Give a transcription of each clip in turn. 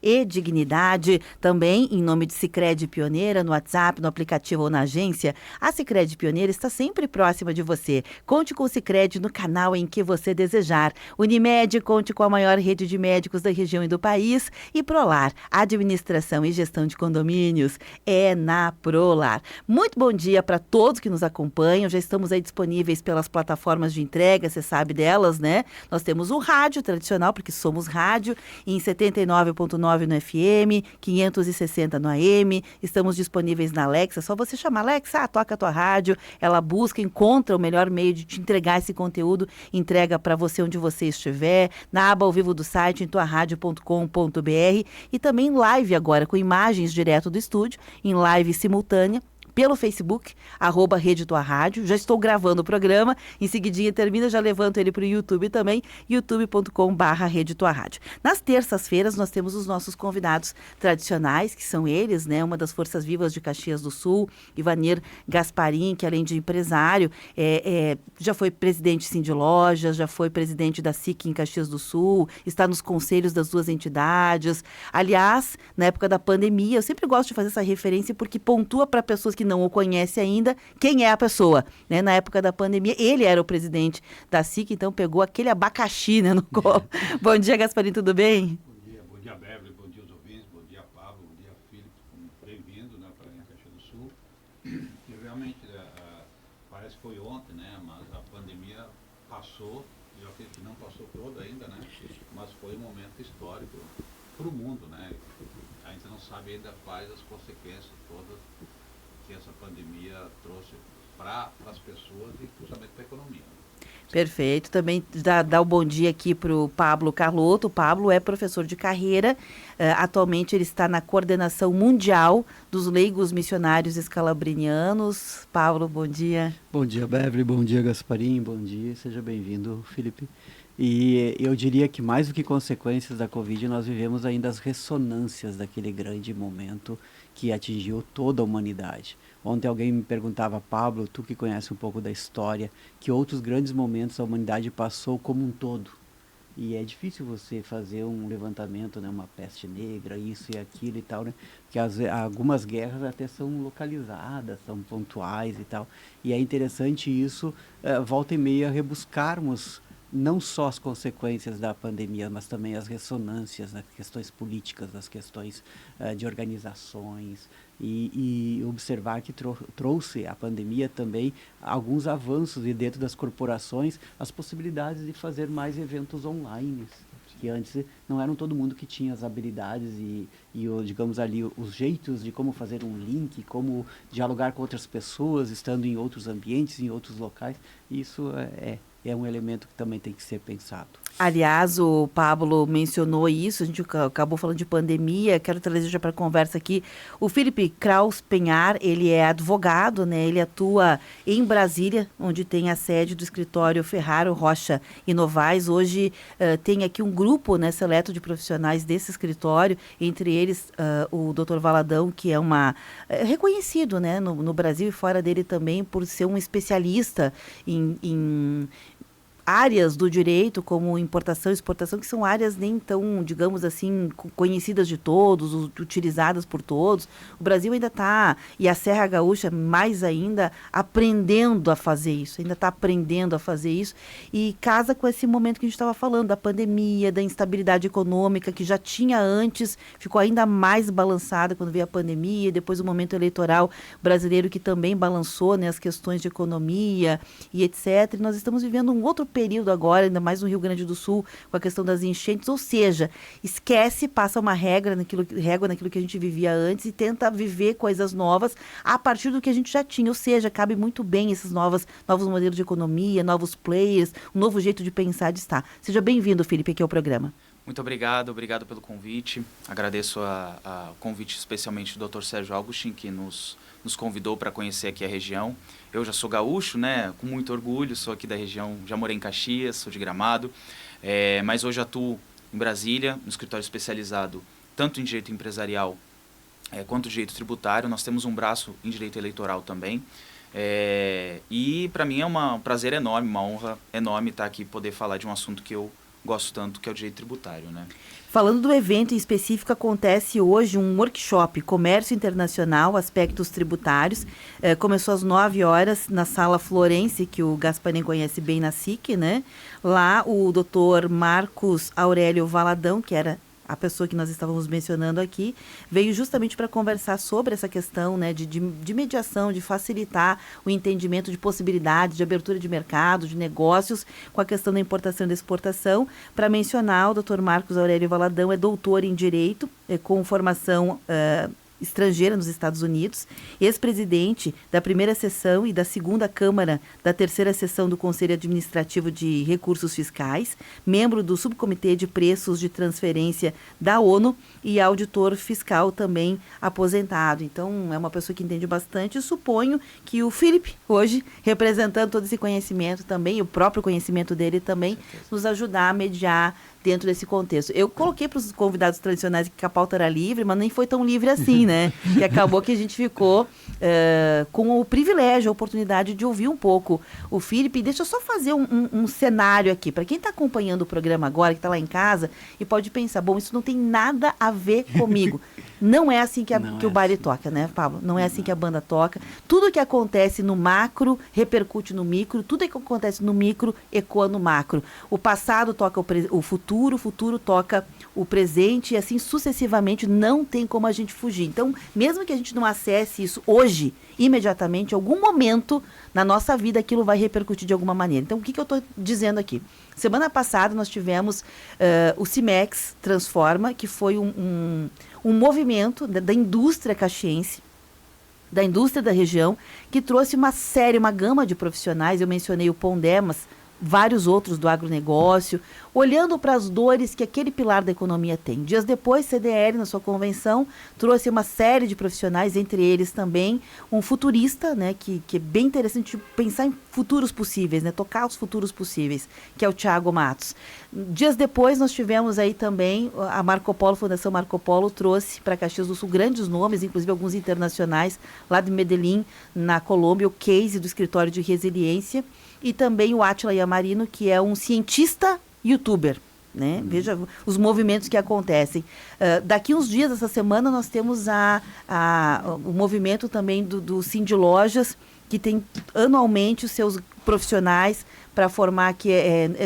e dignidade, também em nome de Sicredi Pioneira, no WhatsApp, no aplicativo ou na agência. A Sicredi Pioneira está sempre próxima de você. Conte com o Sicredi no canal em que você desejar. Unimed, conte com a maior rede de médicos da região e do país. E Prolar, administração e gestão de condomínios, é na Prolar. Muito bom dia para todos que nos acompanham. Já estamos aí disponíveis pelas plataformas de entrega, você sabe delas, né? Nós temos o rádio tradicional, porque somos rádio, em 79,9 no FM, 560 no AM, estamos disponíveis na Alexa, só você chamar, Alexa, toca a tua rádio, ela busca, encontra o melhor meio de te entregar esse conteúdo, entrega para você onde você estiver, na aba ao vivo do site, em tuaradio.com.br e também live agora, com imagens direto do estúdio, em live simultânea, pelo Facebook, @Rede Tua Rádio. Já estou gravando o programa, em seguidinha termina, já levanto ele para o YouTube também, youtube.com/Rede Tua Rádio. Nas terças-feiras nós temos os nossos convidados tradicionais, que são eles, né? Uma das forças vivas de Caxias do Sul, Ivanir Gasparim, que além de empresário, já foi presidente sim de lojas, já foi presidente da SIC em Caxias do Sul, está nos conselhos das duas entidades. Aliás, na época da pandemia, eu sempre gosto de fazer essa referência porque pontua para pessoas que não o conhece ainda, quem é a pessoa, né? Na época da pandemia, ele era o presidente da SIC, então pegou aquele abacaxi, né, no colo. Bom dia, Gasparim, tudo bem? Bom dia, Beverly, bom dia aos ouvintes, bom dia, Pablo, bom dia, Felipe, bem-vindo, né, para Caxias do Sul. E realmente, parece que foi ontem, né, mas a pandemia passou, eu acredito que não passou toda ainda, né, mas foi um momento histórico para o mundo, né, a gente não sabe ainda quais as consequências todas que essa pandemia trouxe para as pessoas e principalmente para a economia. Perfeito. Também dá o bom dia aqui para o Pablo Carlotto. O Pablo é professor de carreira. Atualmente ele está na coordenação mundial dos leigos missionários escalabrinianos. Pablo, bom dia. Bom dia, Beverly. Bom dia, Gasparim. Bom dia. Seja bem-vindo, Felipe. E eu diria que mais do que consequências da Covid, nós vivemos ainda as ressonâncias daquele grande momento que atingiu toda a humanidade. Ontem alguém me perguntava, Pablo, tu que conhece um pouco da história, que outros grandes momentos a humanidade passou como um todo. E é difícil você fazer um levantamento, né, uma peste negra, isso e aquilo e tal, né? Porque algumas guerras até são localizadas, são pontuais e tal. E é interessante isso, volta e meia, rebuscarmos não só as consequências da pandemia, mas também as ressonâncias, as questões políticas, as questões de organizações, e observar que trouxe a pandemia também alguns avanços, e dentro das corporações as possibilidades de fazer mais eventos online, que antes não eram todo mundo que tinha as habilidades e digamos ali, os jeitos de como fazer um link, como dialogar com outras pessoas, estando em outros ambientes, em outros locais. Isso é um elemento que também tem que ser pensado. Aliás, o Pablo mencionou isso, a gente acabou falando de pandemia, quero trazer já para a conversa aqui o Felipe Kraus Penhar, ele é advogado, né? Ele atua em Brasília, onde tem a sede do escritório Ferraro Rocha e Novaes. Hoje tem aqui um grupo, né, seleto de profissionais desse escritório, entre eles o Dr. Valadão, que é reconhecido, né, no Brasil e fora dele também por ser um especialista em áreas do direito, como importação e exportação, que são áreas nem tão, digamos assim, conhecidas de todos, utilizadas por todos. O Brasil ainda está, e a Serra Gaúcha mais ainda, aprendendo a fazer isso, e casa com esse momento que a gente estava falando, da pandemia, da instabilidade econômica, que já tinha antes, ficou ainda mais balançada quando veio a pandemia, depois o momento eleitoral brasileiro que também balançou, né, as questões de economia e etc. E nós estamos vivendo um outro período agora, ainda mais no Rio Grande do Sul, com a questão das enchentes, ou seja, esquece, passa uma régua naquilo que a gente vivia antes e tenta viver coisas novas a partir do que a gente já tinha, ou seja, cabe muito bem esses novos modelos de economia, novos players, um novo jeito de pensar, de estar. Seja bem-vindo, Felipe, aqui ao programa. Muito obrigado pelo convite. Agradeço o convite especialmente do Dr. Sérgio Augustin, que nos convidou para conhecer aqui a região. Eu já sou gaúcho, né, com muito orgulho, sou aqui da região, já morei em Caxias, sou de Gramado, mas hoje atuo em Brasília, no escritório especializado tanto em direito empresarial quanto direito tributário. Nós temos um braço em direito eleitoral também. E para mim é um prazer enorme, uma honra enorme estar aqui e poder falar de um assunto que eu gosto tanto, que é o direito tributário, né? Falando do evento em específico, acontece hoje um workshop, Comércio Internacional, Aspectos Tributários. Começou às 9 horas na Sala Florence, que o Gasparim conhece bem na SIC, né? Lá o doutor Marcos Aurélio Valadão, que era a pessoa que nós estávamos mencionando aqui, veio justamente para conversar sobre essa questão, né, de mediação, de facilitar o entendimento de possibilidades, de abertura de mercado, de negócios, com a questão da importação e da exportação. Para mencionar, o doutor Marcos Aurélio Valadão é doutor em Direito, com formação estrangeira nos Estados Unidos, ex-presidente da primeira sessão e da segunda Câmara da terceira sessão do Conselho Administrativo de Recursos Fiscais, membro do Subcomitê de Preços de Transferência da ONU e auditor fiscal também aposentado. Então, é uma pessoa que entende bastante. E suponho que o Felipe, hoje, representando todo esse conhecimento também, o próprio conhecimento dele também, nos ajudar a mediar dentro desse contexto. Eu coloquei para os convidados tradicionais que a pauta era livre, mas nem foi tão livre assim, né? E acabou que a gente ficou com o privilégio, a oportunidade de ouvir um pouco o Felipe. Deixa eu só fazer um cenário aqui. Para quem está acompanhando o programa agora, que está lá em casa, e pode pensar, bom, isso não tem nada a ver comigo. Não é assim que o baile toca, né, Pablo? Não é assim que a banda toca. Tudo que acontece no macro repercute no micro, tudo que acontece no micro ecoa no macro. O passado toca o futuro toca o presente e assim sucessivamente, não tem como a gente fugir. Então, mesmo que a gente não acesse isso hoje, imediatamente, em algum momento na nossa vida aquilo vai repercutir de alguma maneira. Então, o que eu estou dizendo aqui? Semana passada nós tivemos o CIMEX Transforma, que foi um movimento da indústria caxiense, da indústria da região, que trouxe uma gama de profissionais. Eu mencionei o Pondemas, vários outros do agronegócio, olhando para as dores que aquele pilar da economia tem. Dias depois, CDL, na sua convenção, trouxe uma série de profissionais, entre eles também um futurista, né, que é bem interessante pensar em futuros possíveis, né, tocar os futuros possíveis, que é o Thiago Matos. Dias depois, nós tivemos aí também a Marco Polo, Fundação Marco Polo, trouxe para Caxias do Sul grandes nomes, inclusive alguns internacionais, lá de Medellín, na Colômbia, o Case do Escritório de Resiliência, e também o Átila Yamarino, que é um cientista youtuber, né? Veja os movimentos que acontecem. Daqui uns dias, essa semana, nós temos o movimento também do Cindy Lojas, que tem anualmente os seus profissionais para formar, que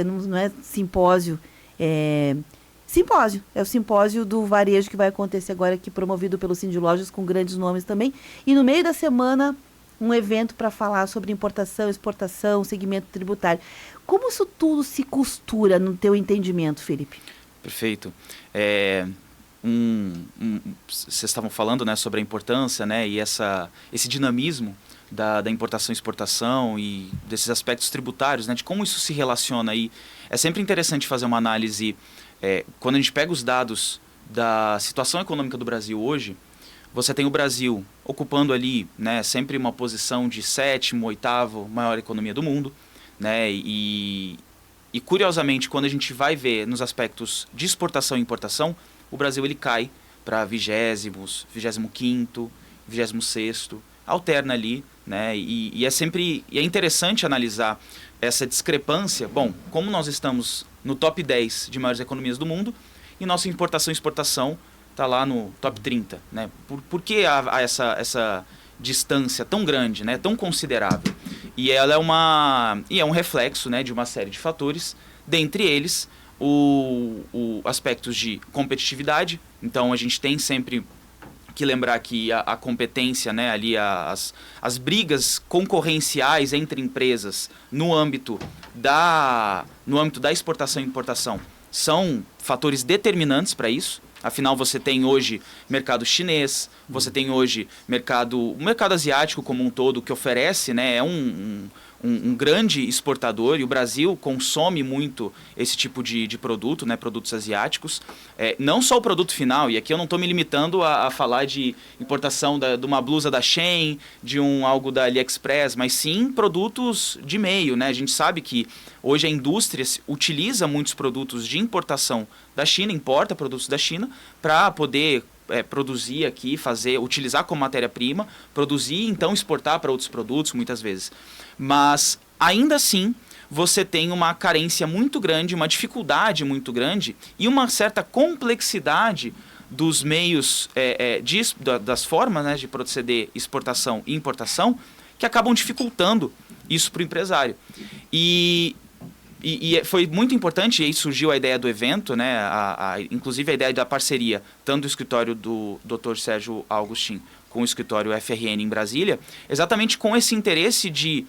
não é simpósio, simpósio, é o simpósio do varejo que vai acontecer agora aqui, promovido pelo Cindy Lojas, com grandes nomes também. E no meio da semana, um evento para falar sobre importação, exportação, segmento tributário. Como isso tudo se costura no teu entendimento, Felipe? Perfeito. Vocês estavam falando, né, sobre a importância, né, e esse dinamismo da importação e exportação e desses aspectos tributários, né, de como isso se relaciona aí. É sempre interessante fazer uma análise, quando a gente pega os dados da situação econômica do Brasil hoje. Você tem o Brasil ocupando ali, né, sempre uma posição de 7º, 8º maior economia do mundo, né, e curiosamente, quando a gente vai ver nos aspectos de exportação e importação, o Brasil ele cai para 20º, 25º, 26º, alterna ali, né, e é interessante analisar essa discrepância. Bom, como nós estamos no top 10 de maiores economias do mundo e nossa importação e exportação está lá no top 30, né? Por que há essa distância tão grande, né? Tão considerável? E ela é um reflexo, né, de uma série de fatores, dentre eles aspectos de competitividade. Então a gente tem sempre que lembrar que a competência, né, ali as brigas concorrenciais entre empresas no âmbito da exportação e importação são fatores determinantes para isso. Afinal, você tem hoje mercado chinês, você tem hoje o mercado asiático como um todo, que oferece, né, é um grande exportador, e o Brasil consome muito esse tipo de produto, né, produtos asiáticos. Não só o produto final, e aqui eu não estou me limitando a falar de importação de uma blusa da Shein, de algo da AliExpress, mas sim produtos de meio, né? A gente sabe que hoje a indústria utiliza muitos produtos de importação da China, importa produtos da China, para poder produzir aqui, utilizar como matéria-prima, produzir e então exportar para outros produtos, muitas vezes. Mas, ainda assim, você tem uma carência muito grande, uma dificuldade muito grande e uma certa complexidade dos meios, das formas, né, de proceder exportação e importação, que acabam dificultando isso para o empresário. E foi muito importante, e aí surgiu a ideia do evento, né, inclusive a ideia da parceria, tanto do escritório do Dr. Sérgio Augustin com o escritório FRN em Brasília, exatamente com esse interesse de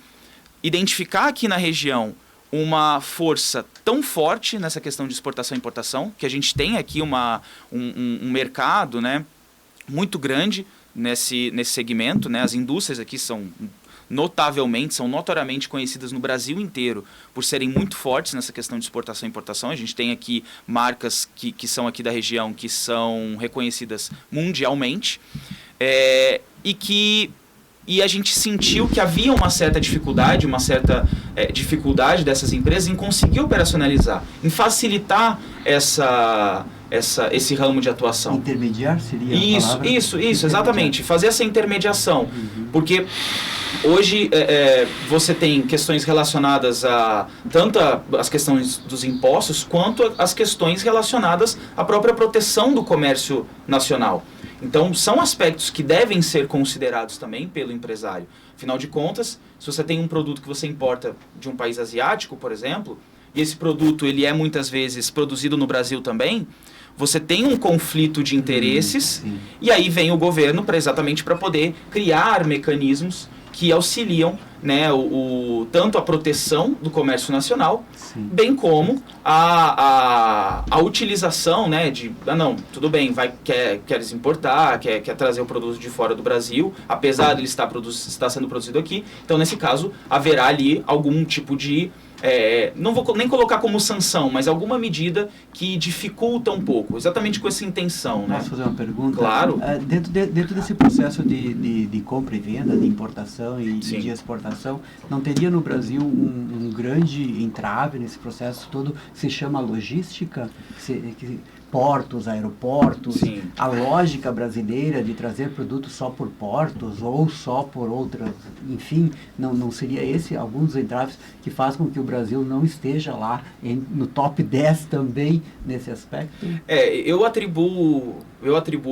identificar aqui na região uma força tão forte nessa questão de exportação e importação, que a gente tem aqui um mercado, né, muito grande nesse segmento, né, as indústrias aqui são notoriamente conhecidas no Brasil inteiro por serem muito fortes nessa questão de exportação e importação. A gente tem aqui marcas que são aqui da região, que são reconhecidas mundialmente, e a gente sentiu que havia uma certa dificuldade dessas empresas em conseguir operacionalizar, em facilitar esse ramo de atuação. Intermediar seria a palavra? Isso, exatamente. Fazer essa intermediação. Porque hoje você tem questões relacionadas tanto às questões dos impostos, quanto às questões relacionadas à própria proteção do comércio nacional. Então, são aspectos que devem ser considerados também pelo empresário. Afinal de contas, se você tem um produto que você importa de um país asiático, por exemplo, e esse produto ele é muitas vezes produzido no Brasil também, você tem um conflito de interesses, e aí vem o governo exatamente para poder criar mecanismos que auxiliam, né, tanto a proteção do comércio nacional, bem como a utilização, né, não, tudo bem, queres importar, quer trazer o produto de fora do Brasil, apesar de ele estar sendo produzido aqui, então nesse caso haverá ali algum tipo de não vou nem colocar como sanção, mas alguma medida que dificulta um pouco, exatamente com essa intenção. Posso fazer uma pergunta? Claro. Dentro desse processo de compra e venda, de importação e de exportação, não teria no Brasil um grande entrave nesse processo todo que se chama logística? Portos, aeroportos, a lógica brasileira de trazer produtos só por portos ou só por outras, enfim, não seria esse alguns dos entraves que faz com que o Brasil não esteja lá no top 10 também nesse aspecto? Eu atribuo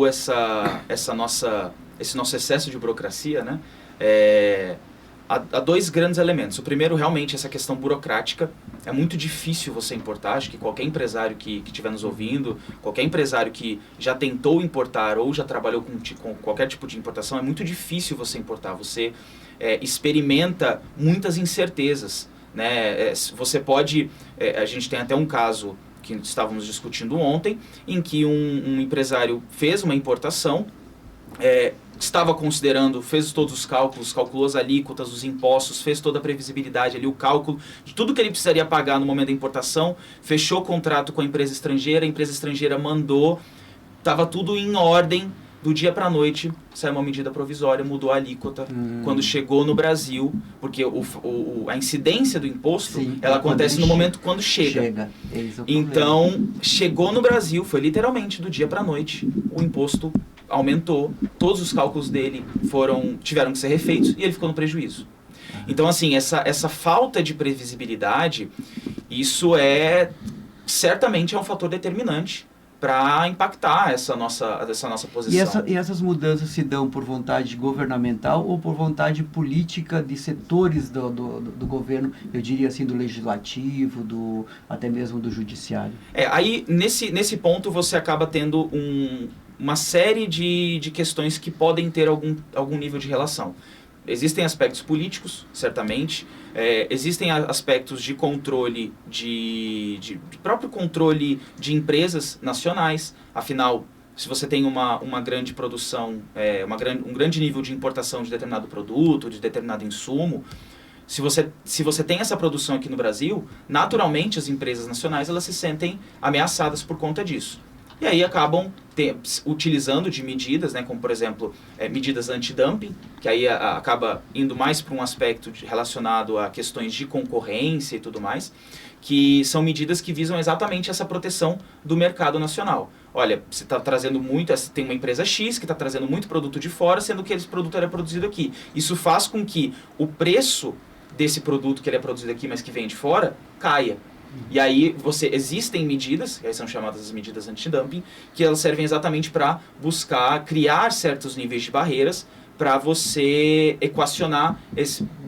esse nosso excesso de burocracia, né, a dois grandes elementos. O primeiro, realmente, essa questão burocrática. É muito difícil você importar. Acho que qualquer empresário que estiver nos ouvindo, qualquer empresário que já tentou importar ou já trabalhou com qualquer tipo de importação, é muito difícil você importar. Você experimenta muitas incertezas, né? Você pode... a gente tem até um caso que estávamos discutindo ontem, em que um empresário fez uma importação, estava considerando, fez todos os cálculos, calculou as alíquotas, os impostos, fez toda a previsibilidade ali, o cálculo de tudo que ele precisaria pagar no momento da importação, fechou o contrato com a empresa estrangeira mandou, estava tudo em ordem, do dia para a noite saiu uma medida provisória, mudou a alíquota. Quando chegou no Brasil, porque a incidência do imposto, ela acontece no momento quando chega. Então, chegou no Brasil, foi literalmente do dia para a noite, o imposto aumentou, todos os cálculos dele tiveram que ser refeitos e ele ficou no prejuízo. Então, assim, essa falta de previsibilidade, isso certamente é um fator determinante para impactar essa nossa posição. E essas mudanças se dão por vontade governamental ou por vontade política de setores do governo, eu diria assim, do legislativo, até mesmo do judiciário? Aí, nesse ponto, você acaba tendo uma série de questões que podem ter algum nível de relação. Existem aspectos políticos, certamente. Existem aspectos de controle, de próprio controle de empresas nacionais. Afinal, se você tem uma grande produção, um grande nível de importação de determinado produto, de determinado insumo, se você tem essa produção aqui no Brasil, naturalmente as empresas nacionais elas se sentem ameaçadas por conta disso. E aí acabam utilizando de medidas, né, como por exemplo, medidas anti-dumping, que aí acaba indo mais para um aspecto relacionado a questões de concorrência e tudo mais, que são medidas que visam exatamente essa proteção do mercado nacional. Olha, você está trazendo tem uma empresa X que está trazendo muito produto de fora, sendo que esse produto era produzido aqui. Isso faz com que o preço desse produto que ele é produzido aqui, mas que vem de fora, caia. E aí existem medidas, que são chamadas as medidas antidumping, que elas servem exatamente para buscar criar certos níveis de barreiras para você equacionar,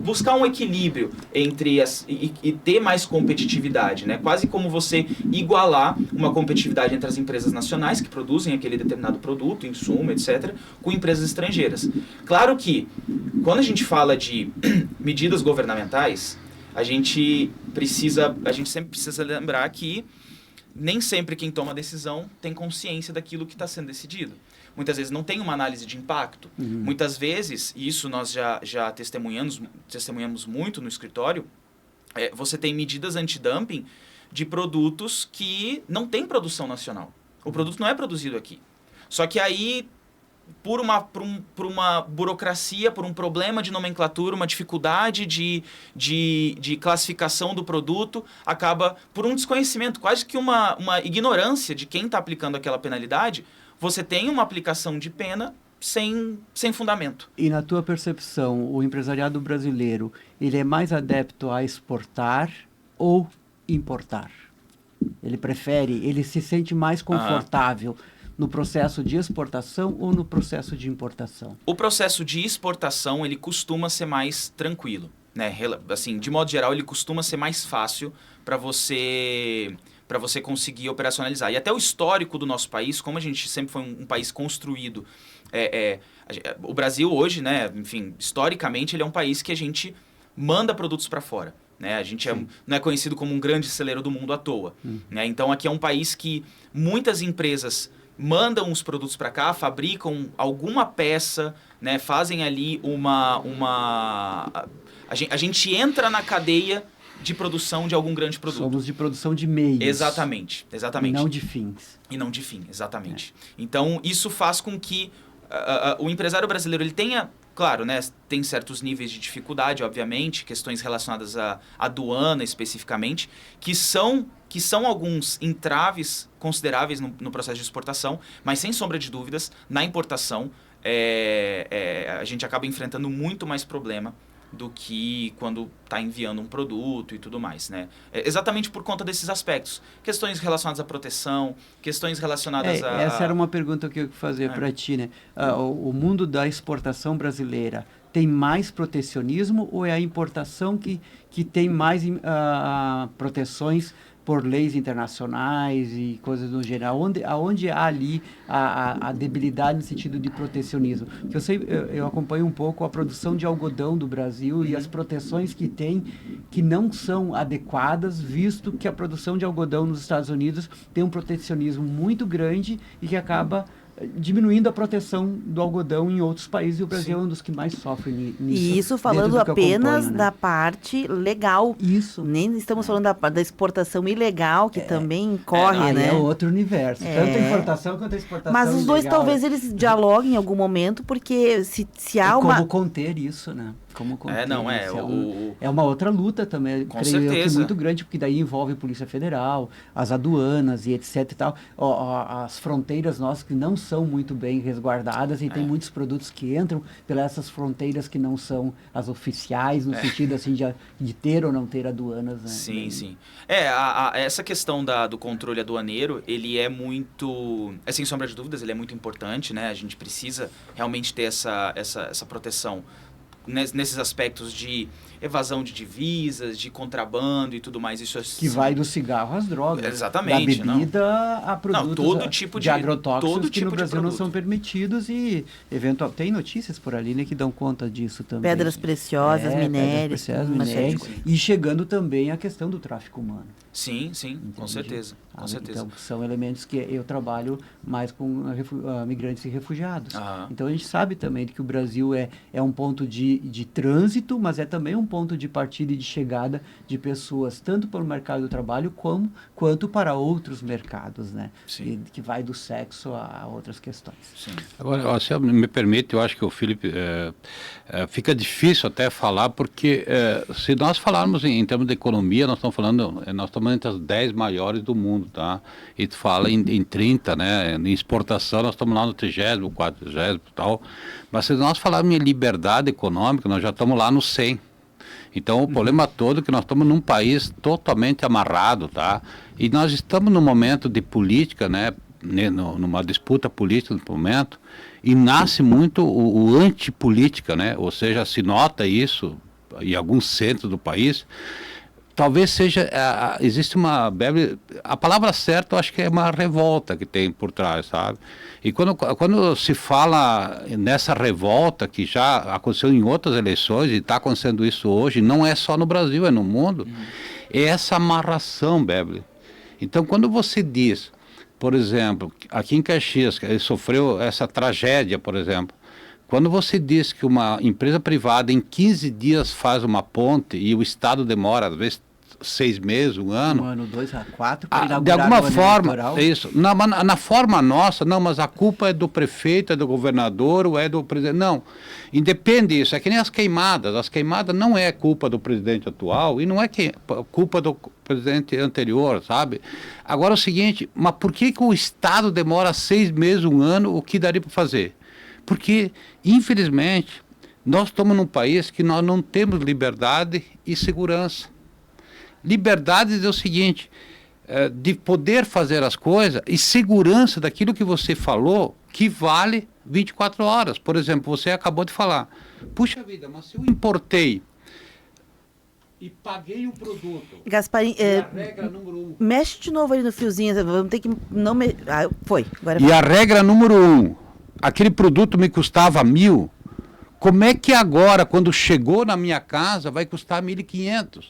buscar um equilíbrio entre e ter mais competitividade, né? Quase como você igualar uma competitividade entre as empresas nacionais que produzem aquele determinado produto, insumo, etc., com empresas estrangeiras. Claro que, quando a gente fala de medidas governamentais, a gente sempre precisa lembrar que nem sempre quem toma a decisão tem consciência daquilo que está sendo decidido. Muitas vezes não tem uma análise de impacto. Muitas vezes, e isso nós já testemunhamos muito no escritório, você tem medidas antidumping de produtos que não tem produção nacional. O produto não é produzido aqui. Só que aí, por uma burocracia, por um problema de nomenclatura, uma dificuldade de classificação do produto, acaba, por um desconhecimento, quase que uma ignorância de quem está aplicando aquela penalidade, você tem uma aplicação de pena sem fundamento. E na tua percepção, o empresariado brasileiro, ele é mais adepto a exportar ou importar? Ele se sente mais confortável no processo de exportação ou no processo de importação? O processo de exportação, ele costuma ser mais tranquilo, né? Assim, de modo geral, ele costuma ser mais fácil para você conseguir operacionalizar. E até o histórico do nosso país, como a gente sempre foi um país construído, o Brasil hoje, né, enfim, historicamente, ele é um país que a gente manda produtos para fora. Né? A gente não é conhecido como um grande celeiro do mundo à toa. Né? Então, aqui é um país que muitas empresas mandam os produtos para cá, fabricam alguma peça, né, fazem ali a gente entra na cadeia de produção de algum grande produto. Somos de produção de meios. Exatamente. E não de fins. E não de fim, exatamente. Então, isso faz com que o empresário brasileiro ele tenha, claro, né, tem certos níveis de dificuldade, obviamente, questões relacionadas à aduana especificamente, que são alguns entraves consideráveis no processo de exportação, mas sem sombra de dúvidas, na importação, a gente acaba enfrentando muito mais problema do que quando está enviando um produto e tudo mais, né? Exatamente por conta desses aspectos. Questões relacionadas à proteção, questões relacionadas a... Essa era uma pergunta que eu ia fazer para ti, né? O mundo da exportação brasileira tem mais protecionismo ou é a importação que tem mais proteções por leis internacionais e coisas no geral? Aonde há ali a debilidade no sentido de protecionismo? Porque eu acompanho um pouco a produção de algodão do Brasil e as proteções que tem que não são adequadas, visto que a produção de algodão nos Estados Unidos tem um protecionismo muito grande e que acaba diminuindo a proteção do algodão em outros países, e o Brasil é um dos que mais sofre nisso. E isso falando apenas da parte legal. Isso. Nem estamos falando da exportação ilegal, que também corre, né? É outro universo. Tanto a importação quanto a exportação Mas os dois ilegal, talvez eles dialoguem em algum momento, porque se há como uma... conter isso, né? Como conter isso. É uma outra luta também, com creio certeza. eu, que muito grande, porque daí envolve a Polícia Federal, as aduanas e etc e tal. As fronteiras nossas que não são muito bem resguardadas e tem muitos produtos que entram pelas essas fronteiras que não são as oficiais, no sentido assim de ter ou não ter aduanas. Né? Sim. Essa questão do controle aduaneiro, ele é muito... sem sombra de dúvidas, ele é muito importante, né? A gente precisa realmente ter essa proteção nesses aspectos de evasão de divisas, de contrabando e tudo mais. Isso que vai do cigarro às drogas. Exatamente. Da bebida a produtos todo tipo de agrotóxicos todo que tipo no Brasil não são permitidos e tem notícias por ali, né, que dão conta disso também. Pedras preciosas, minérios. E chegando também a questão do tráfico humano. Sim, com certeza. Com certeza. Então, são elementos que eu trabalho mais com migrantes e refugiados. Então, a gente sabe também que o Brasil é um ponto de trânsito, mas é também um ponto de partida e de chegada de pessoas, tanto para o mercado do trabalho quanto para outros mercados, né? Sim. Que vai do sexo a outras questões. Sim. Agora, se me permite, eu acho que o Felipe fica difícil até falar, porque se nós falarmos em termos de economia, nós estamos entre as 10 maiores do mundo, tá? E tu fala em 30, né? Em exportação, nós estamos lá no 30º, 40º e tal. Mas se nós falarmos em liberdade econômica, nós já estamos lá no 100. Então, o problema todo é que nós estamos num país totalmente amarrado, tá? E nós estamos num momento de política, né? Numa disputa política no momento, e nasce muito o antipolítica, né? Ou seja, se nota isso em alguns centros do país. Talvez seja, existe a palavra certa eu acho que é uma revolta que tem por trás, sabe? E quando se fala nessa revolta que já aconteceu em outras eleições e está acontecendo isso hoje, não é só no Brasil, é no mundo, é essa amarração, Beverly. Então quando você diz, por exemplo, aqui em Caxias, que ele sofreu essa tragédia, por exemplo, quando você diz que uma empresa privada em 15 dias faz uma ponte e o Estado demora, às vezes, 6 meses, um ano... 1 ano, 2 a 4, de alguma forma, é isso. Na forma nossa, não, mas a culpa é do prefeito, é do governador, ou é do presidente. Não, independe disso. É que nem as queimadas. As queimadas não é culpa do presidente atual e não é culpa do presidente anterior, sabe? Agora é o seguinte, mas por que o Estado demora 6 meses, um ano, o que daria para fazer? Porque, infelizmente, nós estamos num país que nós não temos liberdade e segurança. Liberdade é o seguinte, de poder fazer as coisas e segurança daquilo que você falou, que vale 24 horas. Por exemplo, você acabou de falar, puxa vida, mas se eu importei e paguei o produto... Gasparim, a regra número 1... mexe de novo ali no fiozinho, vamos ter que... não me... foi. Agora e a regra número 1... aquele produto me custava 1.000, como é que agora, quando chegou na minha casa, vai custar 1.500?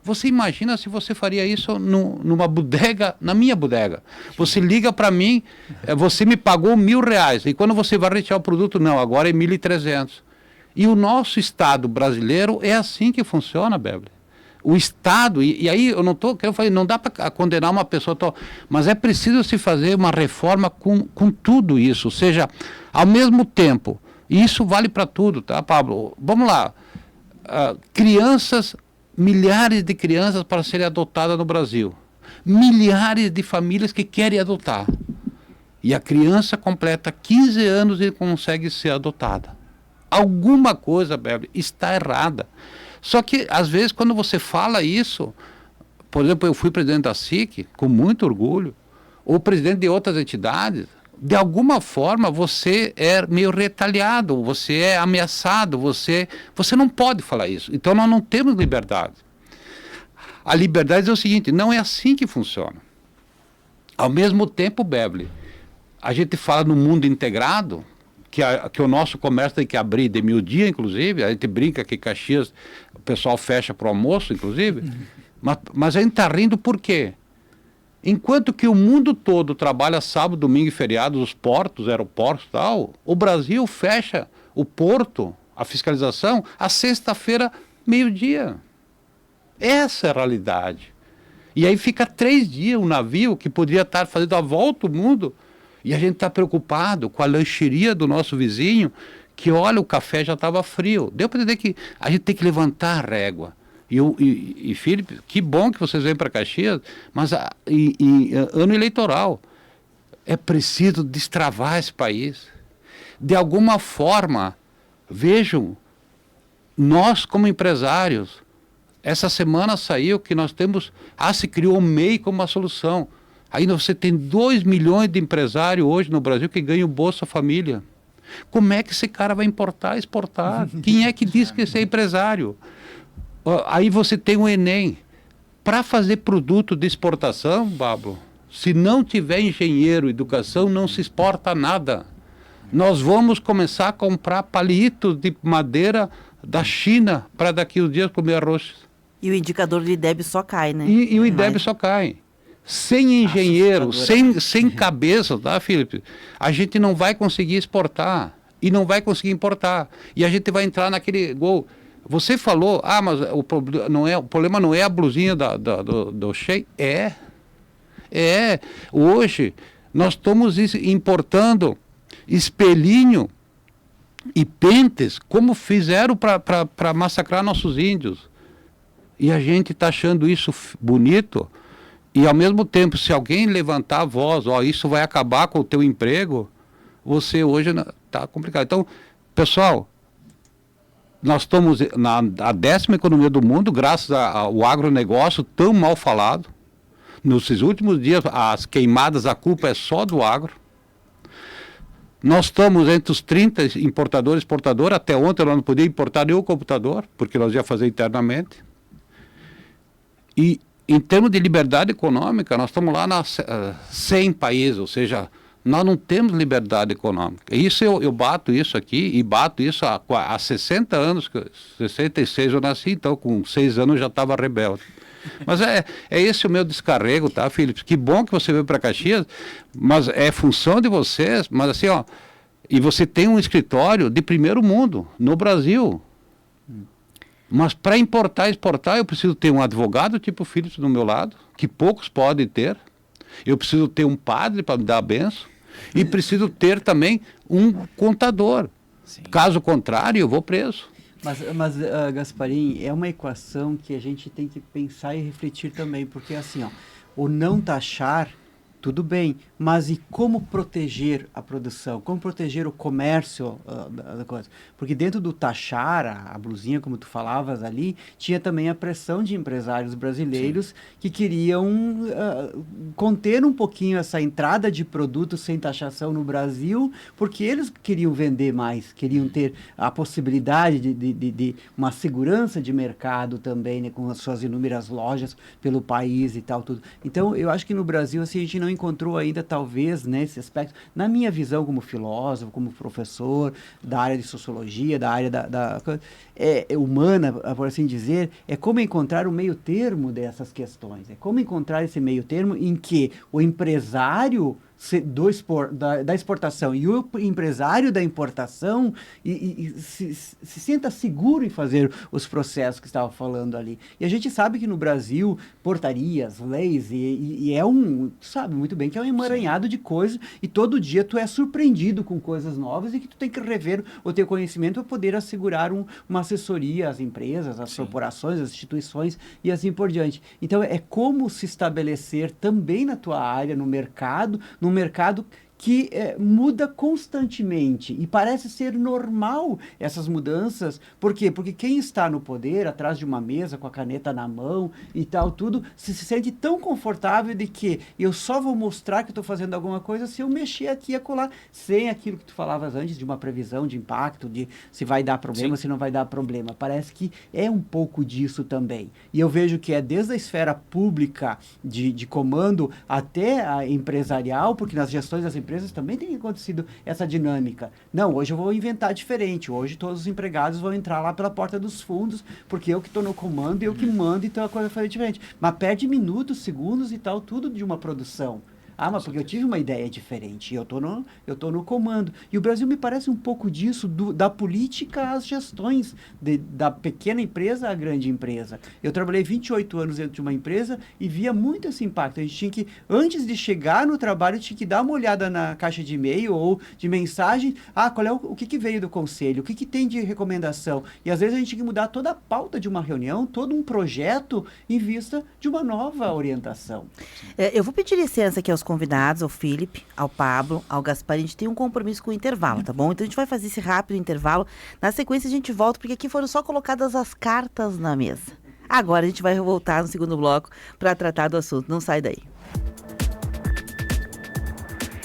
Você imagina se você faria isso numa bodega, na minha bodega. Você liga para mim, você me pagou R$1.000, e quando você vai retirar o produto, não, agora é 1.300. E o nosso Estado brasileiro é assim que funciona, Beverly. O Estado, e aí eu não estou, não dá para condenar uma pessoa, mas é preciso se fazer uma reforma com tudo isso, ou seja, ao mesmo tempo, e isso vale para tudo, tá, Pablo? Vamos lá, milhares de crianças para serem adotadas no Brasil, milhares de famílias que querem adotar, e a criança completa 15 anos e consegue ser adotada. Alguma coisa, Beverly, está errada. Só que, às vezes, quando você fala isso, por exemplo, eu fui presidente da SIC, com muito orgulho, ou presidente de outras entidades, de alguma forma você é meio retaliado, você é ameaçado, você não pode falar isso. Então nós não temos liberdade. A liberdade é o seguinte, não é assim que funciona. Ao mesmo tempo, Beverly, a gente fala no mundo integrado, que o nosso comércio tem que abrir de meio-dia, inclusive, a gente brinca que Caxias, o pessoal fecha para o almoço, inclusive, mas a gente está rindo por quê? Enquanto que o mundo todo trabalha sábado, domingo e feriado, os portos, aeroportos e tal, o Brasil fecha o porto, a fiscalização, a sexta-feira, meio-dia. Essa é a realidade. E aí fica 3 dias um navio que poderia estar fazendo a volta ao mundo, e a gente está preocupado com a lancheria do nosso vizinho, que olha, o café já estava frio. Deu para entender que a gente tem que levantar a régua. E Felipe, que bom que vocês vêm para Caxias, mas ano eleitoral, é preciso destravar esse país. De alguma forma, vejam, nós como empresários, essa semana saiu que nós temos, se criou o MEI como uma solução. Ainda você tem 2 milhões de empresários hoje no Brasil que ganham Bolsa Família. Como é que esse cara vai importar, exportar? Quem é que diz que esse é empresário? Aí você tem o Enem. Para fazer produto de exportação, Pablo, se não tiver engenheiro, educação, não se exporta nada. Nós vamos começar a comprar palitos de madeira da China para daqui uns dias comer arroz. E o indicador do IDEB só cai, né? E o IDEB só cai. Sem engenheiro, sem cabeça, tá, Felipe? A gente não vai conseguir exportar e não vai conseguir importar. E a gente vai entrar naquele gol. Você falou, mas o problema não é a blusinha do Shein. Hoje, nós estamos importando espelhinho e pentes, como fizeram para massacrar nossos índios. E a gente está achando isso bonito. E, ao mesmo tempo, se alguém levantar a voz, isso vai acabar com o teu emprego, você hoje está complicado. Então, pessoal, nós estamos na 10ª economia do mundo, graças ao agronegócio tão mal falado. Nesses últimos dias, as queimadas, a culpa é só do agro. Nós estamos entre os 30 importadores e exportadores. Até ontem nós não podíamos importar nenhum computador, porque nós ia fazer internamente. E em termos de liberdade econômica, nós estamos lá nas 100 países, ou seja, nós não temos liberdade econômica. Isso eu bato isso aqui, e bato isso há 60 anos, 66 eu nasci, então com 6 anos eu já estava rebelde. Mas é esse o meu descarrego, tá, Felipe? Que bom que você veio para Caxias, mas é função de vocês, mas assim, ó, e você tem um escritório de primeiro mundo, no Brasil. Mas para importar e exportar, eu preciso ter um advogado tipo Philips do meu lado, que poucos podem ter. Eu preciso ter um padre para me dar a benção. E preciso ter também um contador. Sim. Caso contrário, eu vou preso. Mas Gasparim, é uma equação que a gente tem que pensar e refletir também, porque assim, ó, o não taxar, tudo bem, mas e como proteger a produção? Como proteger o comércio da coisa? Porque dentro do taxar, a blusinha, como tu falavas ali, tinha também a pressão de empresários brasileiros Sim. que queriam conter um pouquinho essa entrada de produtos sem taxação no Brasil, porque eles queriam vender mais, queriam ter a possibilidade de uma segurança de mercado também, né, com as suas inúmeras lojas pelo país e tal, tudo. Então, eu acho que no Brasil, assim, a gente não encontrou ainda, talvez, nesse aspecto, na minha visão como filósofo, como professor da área de sociologia, da área humana, por assim dizer, é como encontrar o meio termo dessas questões. É como encontrar esse meio termo em que o empresário da exportação e o empresário da importação se sinta seguro em fazer os processos que estava falando ali. E a gente sabe que no Brasil, portarias, leis, e tu sabe muito bem que é um emaranhado Sim. de coisas, e todo dia tu é surpreendido com coisas novas e que tu tem que rever o teu conhecimento para poder assegurar uma assessoria às empresas, às Sim. corporações, às instituições e assim por diante. Então, é como se estabelecer também na tua área, no mercado que muda constantemente e parece ser normal essas mudanças. Por quê? Porque quem está no poder, atrás de uma mesa, com a caneta na mão e tal, tudo, se sente tão confortável de que eu só vou mostrar que estou fazendo alguma coisa se eu mexer aqui e acolá, sem aquilo que tu falavas antes, de uma previsão de impacto, de se vai dar problema, Sim. se não vai dar problema. Parece que é um pouco disso também. E eu vejo que é desde a esfera pública de comando até a empresarial, porque nas gestões das empresas também tem acontecido essa dinâmica. Não, hoje eu vou inventar diferente. Hoje todos os empregados vão entrar lá pela porta dos fundos, porque eu que estou no comando e eu que mando, então a coisa vai fazer diferente. Mas perde minutos, segundos e tal, tudo de uma produção. Ah, mas porque eu tive uma ideia diferente, eu tô no comando. E o Brasil me parece um pouco disso, da política às gestões, da pequena empresa à grande empresa. Eu trabalhei 28 anos dentro de uma empresa e via muito esse impacto. A gente tinha que, antes de chegar no trabalho, tinha que dar uma olhada na caixa de e-mail ou de mensagem. Qual é o que veio do conselho? O que tem de recomendação? E às vezes a gente tinha que mudar toda a pauta de uma reunião, todo um projeto em vista de uma nova orientação. Eu vou pedir licença aqui aos convidados, ao Felipe, ao Pablo, ao Gasparim. A gente tem um compromisso com o intervalo, tá bom? Então a gente vai fazer esse rápido intervalo. Na sequência a gente volta, porque aqui foram só colocadas as cartas na mesa. Agora a gente vai voltar no segundo bloco para tratar do assunto. Não sai daí.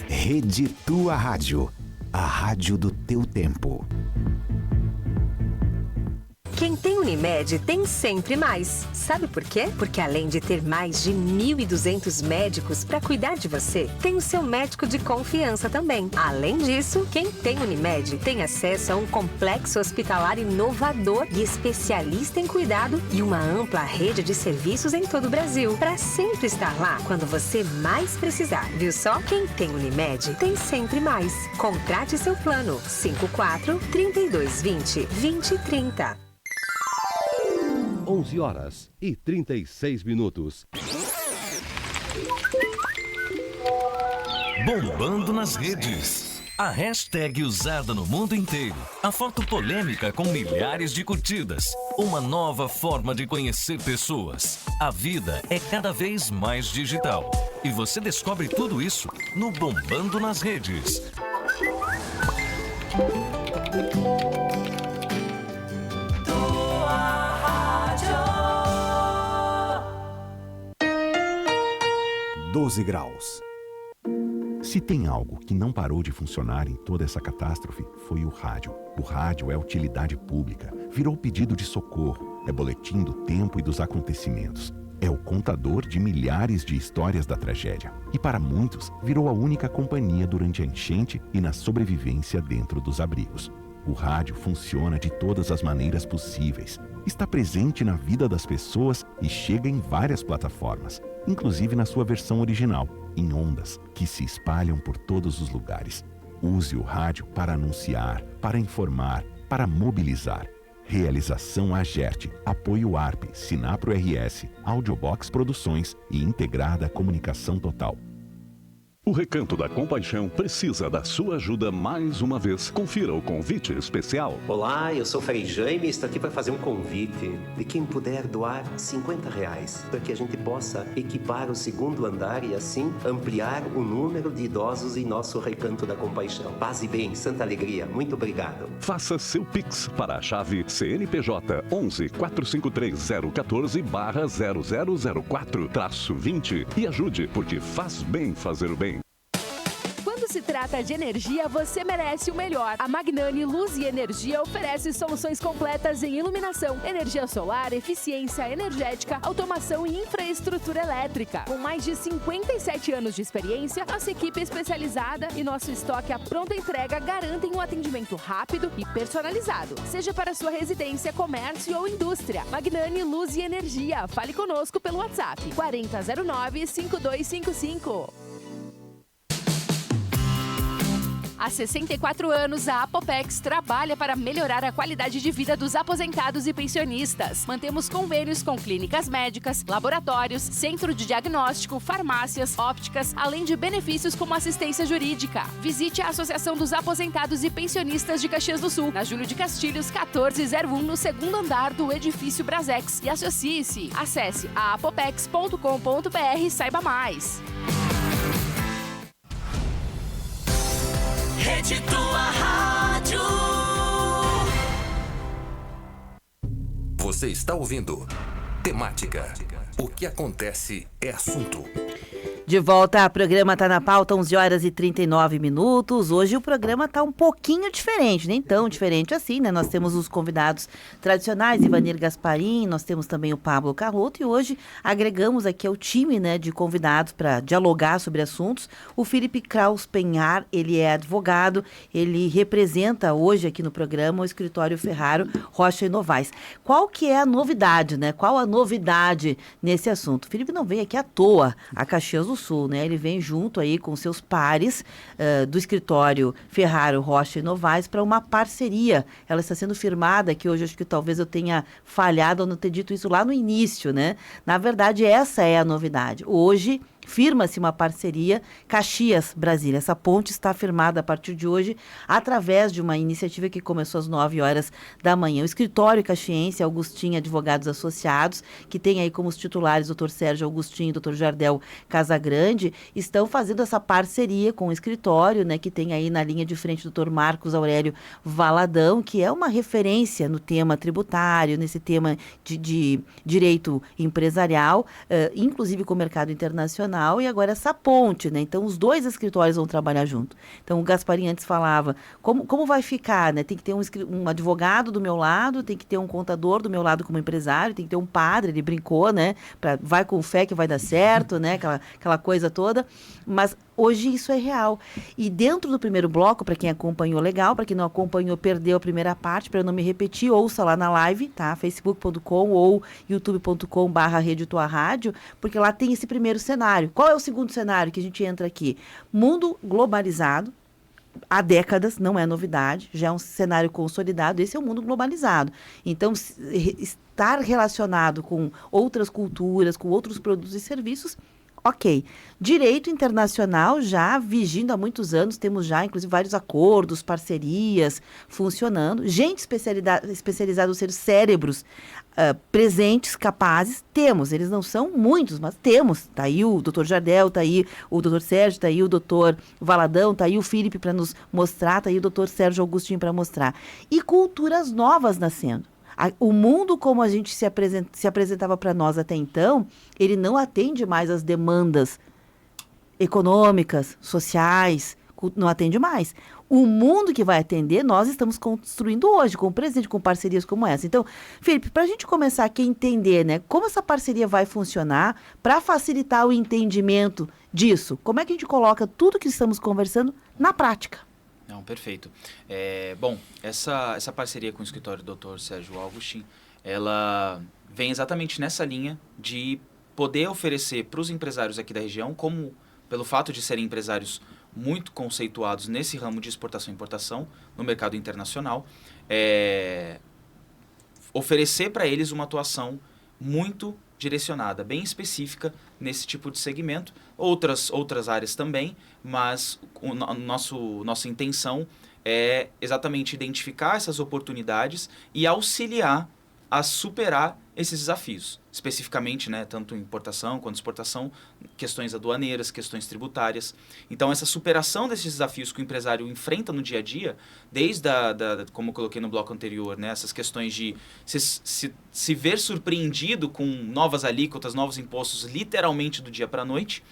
Rede Tua Rádio, a rádio do teu tempo. Quem tem Unimed tem sempre mais. Sabe por quê? Porque além de ter mais de 1.200 médicos para cuidar de você, tem o seu médico de confiança também. Além disso, quem tem Unimed tem acesso a um complexo hospitalar inovador e especialista em cuidado e uma ampla rede de serviços em todo o Brasil, para sempre estar lá quando você mais precisar. Viu só? Quem tem Unimed tem sempre mais. Contrate seu plano 54-3220-2030. 11h36. Bombando nas redes. A hashtag usada no mundo inteiro. A foto polêmica com milhares de curtidas. Uma nova forma de conhecer pessoas. A vida é cada vez mais digital. E você descobre tudo isso no Bombando nas Redes. 12 graus. Se tem algo que não parou de funcionar em toda essa catástrofe, foi o rádio. O rádio é utilidade pública, virou pedido de socorro, é boletim do tempo e dos acontecimentos. É o contador de milhares de histórias da tragédia. E para muitos, virou a única companhia durante a enchente e na sobrevivência dentro dos abrigos. O rádio funciona de todas as maneiras possíveis. Está presente na vida das pessoas e chega em várias plataformas, inclusive na sua versão original, em ondas que se espalham por todos os lugares. Use o rádio para anunciar, para informar, para mobilizar. Realização Agerte, apoio ARP, Sinapro RS, Audiobox Produções e Integrada Comunicação Total. O Recanto da Compaixão precisa da sua ajuda mais uma vez. Confira o convite especial. Olá, eu sou o Frei Jaime e estou aqui para fazer um convite de quem puder doar R$50 para que a gente possa equipar o segundo andar e assim ampliar o número de idosos em nosso Recanto da Compaixão. Paz e bem, santa alegria. Muito obrigado. Faça seu Pix para a chave CNPJ 11 453 014/0004-20 e ajude, porque faz bem fazer o bem. Quando se trata de energia, você merece o melhor. A Magnani Luz e Energia oferece soluções completas em iluminação, energia solar, eficiência energética, automação e infraestrutura elétrica. Com mais de 57 anos de experiência, nossa equipe especializada e nosso estoque à pronta entrega garantem um atendimento rápido e personalizado, seja para sua residência, comércio ou indústria. Magnani Luz e Energia. Fale conosco pelo WhatsApp 4009-5255. Há 64 anos, a Apopex trabalha para melhorar a qualidade de vida dos aposentados e pensionistas. Mantemos convênios com clínicas médicas, laboratórios, centro de diagnóstico, farmácias, ópticas, além de benefícios como assistência jurídica. Visite a Associação dos Aposentados e Pensionistas de Caxias do Sul, na Júlio de Castilhos, 1401, no segundo andar do edifício Brasex. E associe-se. Acesse apopex.com.br e saiba mais. Rede Tua Rádio. Você está ouvindo Temática. O que acontece é assunto. De volta, o programa Tá na Pauta, 11h39. Hoje o programa tá um pouquinho diferente, nem tão diferente assim, né? Nós temos os convidados tradicionais, Ivanir Gasparim, nós temos também o Pablo Carroto, e hoje agregamos aqui ao time, né, de convidados para dialogar sobre assuntos, o Felipe Kraus Penhar. Ele é advogado, ele representa hoje aqui no programa o escritório Ferraro Rocha e Novaes. Qual que é a novidade, né? Qual a novidade nesse assunto? O Felipe não veio aqui à toa, a Caxias do Sul, né? Ele vem junto aí com seus pares do escritório Ferraro Rocha e Novaes para uma parceria. Ela está sendo firmada aqui hoje, acho que talvez eu tenha falhado ao não ter dito isso lá no início, né? Na verdade, essa é a novidade. Hoje firma-se uma parceria Caxias-Brasília. Essa ponte está firmada a partir de hoje através de uma iniciativa que começou às 9h da manhã. O escritório caxiense, Augustin Advogados Associados, que tem aí como os titulares o Dr. Sérgio Augustin e o Dr. Jardel Casagrande, estão fazendo essa parceria com o escritório, né, que tem aí na linha de frente o Dr. Marcos Aurélio Valadão, que é uma referência no tema tributário, nesse tema de direito empresarial, inclusive com o mercado internacional. E agora essa ponte, né? Então, os dois escritórios vão trabalhar junto. Então, o Gasparim antes falava, como vai ficar, né? Tem que ter um advogado do meu lado, tem que ter um contador do meu lado como empresário, tem que ter um padre, ele brincou, né? Vai com fé que vai dar certo, né? Aquela coisa toda. Mas hoje isso é real. E dentro do primeiro bloco, para quem acompanhou, legal, para quem não acompanhou, perdeu a primeira parte, para eu não me repetir, ouça lá na live, tá? facebook.com ou youtube.com/Rede Tua Rádio, porque lá tem esse primeiro cenário. Qual é o segundo cenário que a gente entra aqui? Mundo globalizado, há décadas, não é novidade, já é um cenário consolidado, esse é o mundo globalizado. Então, estar relacionado com outras culturas, com outros produtos e serviços, ok. Direito internacional já vigindo há muitos anos, temos já, inclusive, vários acordos, parcerias funcionando. Gente especializada, ou seja, cérebros presentes, capazes, temos. Eles não são muitos, mas temos. Está aí o Dr. Jardel, está aí o Dr. Sérgio, está aí o Dr. Valadão, está aí o Felipe para nos mostrar, está aí o Dr. Sérgio Augustin para mostrar. E culturas novas nascendo. O mundo como a gente se apresentava para nós até então, ele não atende mais às demandas econômicas, sociais, não atende mais. O mundo que vai atender, nós estamos construindo hoje, com o presidente, com parcerias como essa. Então, Felipe, para a gente começar aqui a entender, né, como essa parceria vai funcionar para facilitar o entendimento disso, como é que a gente coloca tudo que estamos conversando na prática? Não, perfeito. Bom, essa parceria com o escritório do Dr. Sérgio Augustin, ela vem exatamente nessa linha de poder oferecer para os empresários aqui da região, como pelo fato de serem empresários muito conceituados nesse ramo de exportação e importação no mercado internacional, oferecer para eles uma atuação muito direcionada, bem específica nesse tipo de segmento, outras áreas também, mas nossa intenção é exatamente identificar essas oportunidades e auxiliar a superar esses desafios, especificamente, né, tanto importação quanto exportação, questões aduaneiras, questões tributárias. Então, essa superação desses desafios que o empresário enfrenta no dia a dia, desde como eu coloquei no bloco anterior, né, essas questões de se ver surpreendido com novas alíquotas, novos impostos, literalmente do dia para a noite,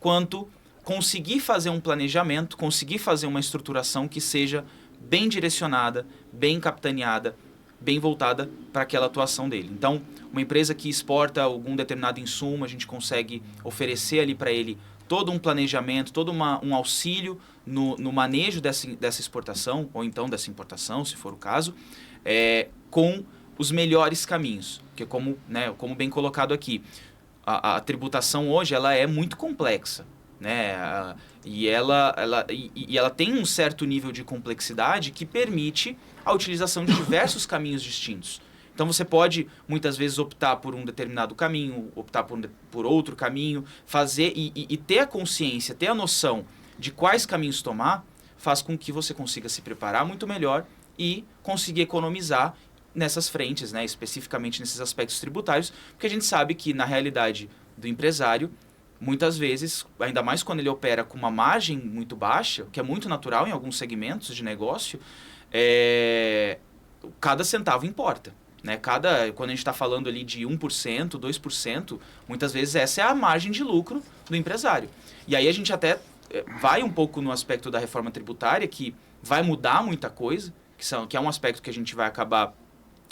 quanto conseguir fazer um planejamento, conseguir fazer uma estruturação que seja bem direcionada, bem capitaneada, bem voltada para aquela atuação dele. Então, uma empresa que exporta algum determinado insumo, a gente consegue oferecer ali para ele todo um planejamento, todo um auxílio no manejo dessa exportação, ou então dessa importação, se for o caso, com os melhores caminhos. Porque como bem colocado aqui, a tributação hoje ela é muito complexa, né? E ela tem um certo nível de complexidade que permite a utilização de diversos caminhos distintos. Então você pode, muitas vezes, optar por um determinado caminho, optar por outro caminho, fazer e ter a consciência, ter a noção de quais caminhos tomar, faz com que você consiga se preparar muito melhor e conseguir economizar nessas frentes, né, especificamente nesses aspectos tributários, porque a gente sabe que, na realidade do empresário, muitas vezes, ainda mais quando ele opera com uma margem muito baixa, que é muito natural em alguns segmentos de negócio, cada centavo importa. Né? Quando a gente está falando ali de 1%, 2%, muitas vezes essa é a margem de lucro do empresário. E aí a gente até vai um pouco no aspecto da reforma tributária, que vai mudar muita coisa, que é um aspecto que a gente vai acabar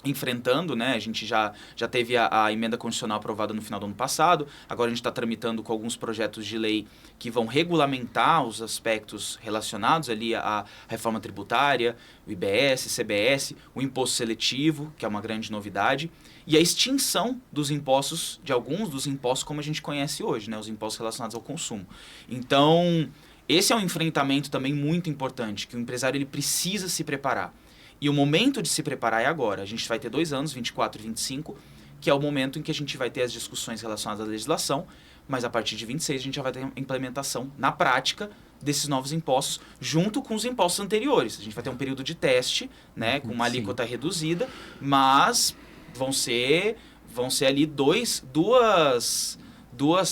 enfrentando, né? A gente já teve a emenda constitucional aprovada no final do ano passado, agora a gente está tramitando com alguns projetos de lei que vão regulamentar os aspectos relacionados ali à reforma tributária, o IBS, CBS, o imposto seletivo, que é uma grande novidade, e a extinção dos impostos, de alguns dos impostos como a gente conhece hoje, né? Os impostos relacionados ao consumo. Então, esse é um enfrentamento também muito importante, que o empresário ele precisa se preparar. E o momento de se preparar é agora. A gente vai ter 2 anos, 24 e 25, que é o momento em que a gente vai ter as discussões relacionadas à legislação, mas a partir de 26 a gente já vai ter a implementação na prática desses novos impostos, junto com os impostos anteriores. A gente vai ter um período de teste, né, com uma alíquota reduzida, mas vão ser ali duas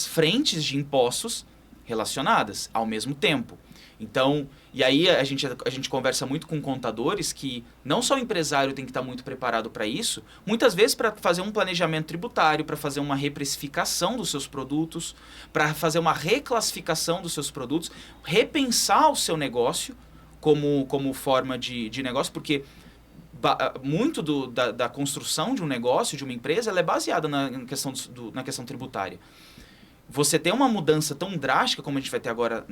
frentes de impostos relacionadas ao mesmo tempo. Então, e aí a gente conversa muito com contadores que não só o empresário tem que estar muito preparado para isso, muitas vezes para fazer um planejamento tributário, para fazer uma reprecificação dos seus produtos, para fazer uma reclassificação dos seus produtos, repensar o seu negócio como forma de negócio, porque muito da construção de um negócio, de uma empresa, ela é baseada na questão tributária. Você ter uma mudança tão drástica como a gente vai ter agora,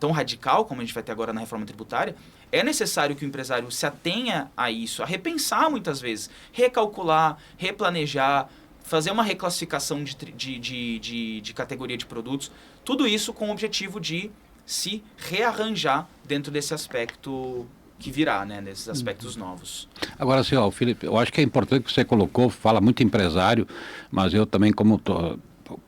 tão radical como a gente vai ter agora na reforma tributária, é necessário que o empresário se atenha a isso, a repensar muitas vezes, recalcular, replanejar, fazer uma reclassificação de categoria de produtos, tudo isso com o objetivo de se rearranjar dentro desse aspecto que virá, né, nesses aspectos novos. Agora, senhor Felipe, eu acho que é importante que você colocou, fala muito empresário, mas eu também, como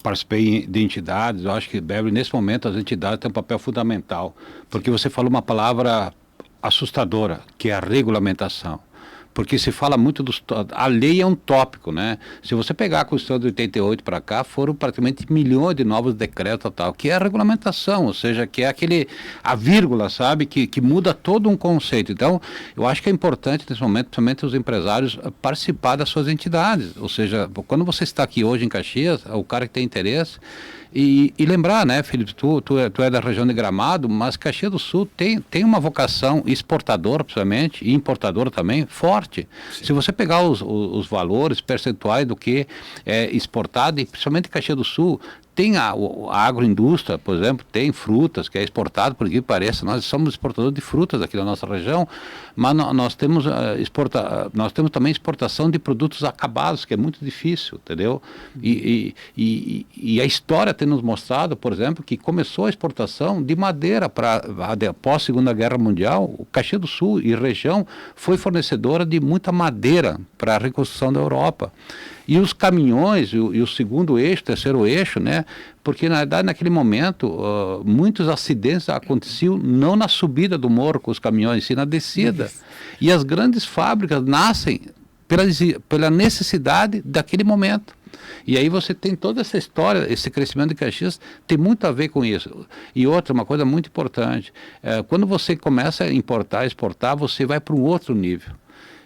participei de entidades, eu acho que, Beverly, nesse momento as entidades têm um papel fundamental, porque você falou uma palavra assustadora, que é a regulamentação. porque se fala muito a lei é um tópico, né? Se você pegar a Constituição de 88 para cá, foram praticamente milhões de novos decretos tal, que é a regulamentação, ou seja, que é a vírgula, sabe, que muda todo um conceito. Então, eu acho que é importante nesse momento, principalmente os empresários, participar das suas entidades, ou seja, quando você está aqui hoje em Caxias, o cara que tem interesse, e lembrar, né, Felipe, tu é da região de Gramado, mas Caxias do Sul tem uma vocação exportadora, principalmente, e importadora também, forte. Sim. Se você pegar os valores percentuais do que é exportado, e principalmente Caxias do Sul, tem a agroindústria, por exemplo, tem frutas, que é exportado, por que pareça, nós somos exportadores de frutas aqui na nossa região, mas nós temos também exportação de produtos acabados, que é muito difícil, entendeu? E a história tem nos mostrado, por exemplo, que começou a exportação de madeira após a Segunda Guerra Mundial, o Caxias do Sul e região foi fornecedora de muita madeira para a reconstrução da Europa. E os caminhões, e o segundo eixo, terceiro eixo, né? Porque, na verdade, naquele momento, muitos acidentes aconteciam não na subida do morro com os caminhões, sim na descida. E as grandes fábricas nascem pela necessidade daquele momento. E aí você tem toda essa história, esse crescimento de Caxias tem muito a ver com isso. E outra, uma coisa muito importante, quando você começa a importar, exportar, você vai para um outro nível.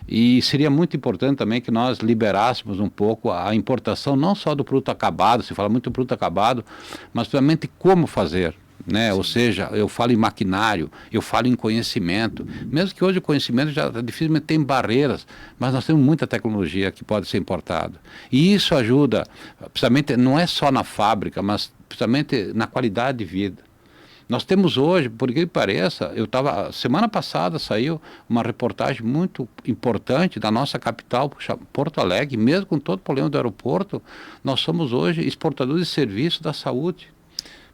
E seria muito importante também que nós liberássemos um pouco a importação, não só do produto acabado, se fala muito do produto acabado, mas principalmente como fazer, né? Ou seja, eu falo em maquinário, eu falo em conhecimento, mesmo que hoje o conhecimento já dificilmente tem barreiras, mas nós temos muita tecnologia que pode ser importada. E isso ajuda, principalmente, não é só na fábrica, mas principalmente na qualidade de vida. Nós temos hoje, por que pareça, semana passada saiu uma reportagem muito importante da nossa capital, Porto Alegre, mesmo com todo o problema do aeroporto, nós somos hoje exportadores de serviços da saúde.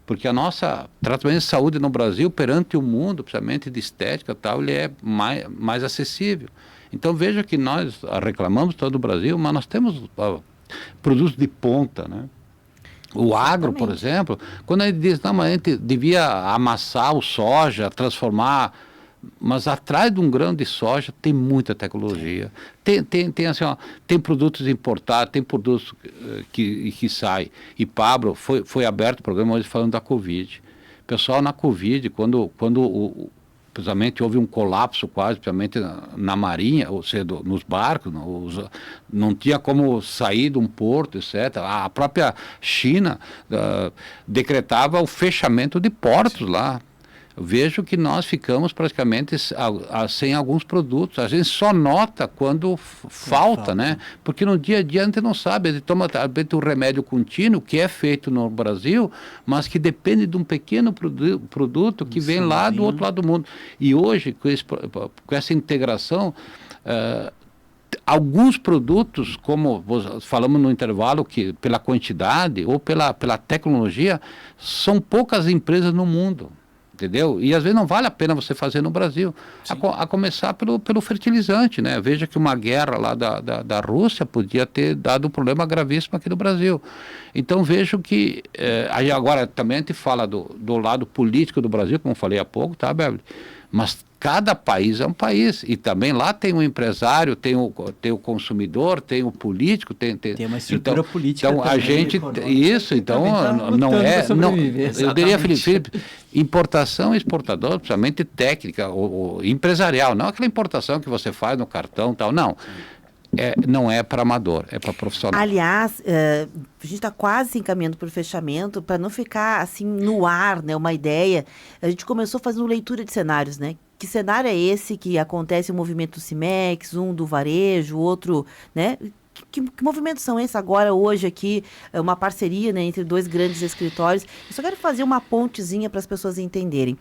Porque a nossa tratamento de saúde no Brasil, perante o mundo, principalmente de estética e tal, ele é mais acessível. Então veja que nós reclamamos todo o Brasil, mas nós temos produtos de ponta, né? O agro, por exemplo, quando a gente diz, não, mas a gente devia amassar o soja, transformar, mas atrás de um grão de soja tem muita tecnologia. Tem assim, ó, tem produtos importados, tem produtos que saem. E Pablo, foi aberto o programa hoje falando da Covid. Pessoal, na Covid, quando precisamente houve um colapso quase, principalmente na marinha, ou seja, nos barcos, não tinha como sair de um porto, etc. A própria China decretava o fechamento de portos lá. Vejo que nós ficamos praticamente sem alguns produtos. A gente só nota quando falta, né? Porque no dia a dia a gente não sabe. A gente toma um remédio contínuo, que é feito no Brasil, mas que depende de um pequeno produto que vem lá do outro lado do mundo. E hoje, com essa integração, alguns produtos, como falamos no intervalo, que pela quantidade ou pela tecnologia, são poucas empresas no mundo. Entendeu? E às vezes não vale a pena você fazer no Brasil, a começar pelo fertilizante, né? Veja que uma guerra lá da Rússia podia ter dado um problema gravíssimo aqui no Brasil. Então vejo que, aí agora também a gente fala do lado político do Brasil, como falei há pouco, tá, Beverly? Mas cada país é um país, e também lá tem o empresário, tem o consumidor, tem o político, tem uma estrutura política. Então a gente, isso, então não é, eu diria, Felipe, importação e exportador, principalmente técnica ou empresarial, não aquela importação que você faz no cartão, tal, não. Não é para amador, é para profissional. Aliás, a gente está quase se encaminhando para o fechamento, para não ficar assim no ar, né, uma ideia. A gente começou fazendo leitura de cenários, né? Que cenário é esse que acontece o movimento do Cimex, um do varejo, outro, né? Que movimentos são esses agora, hoje aqui, uma parceria, né, entre dois grandes escritórios. Eu só quero fazer uma pontezinha para as pessoas entenderem.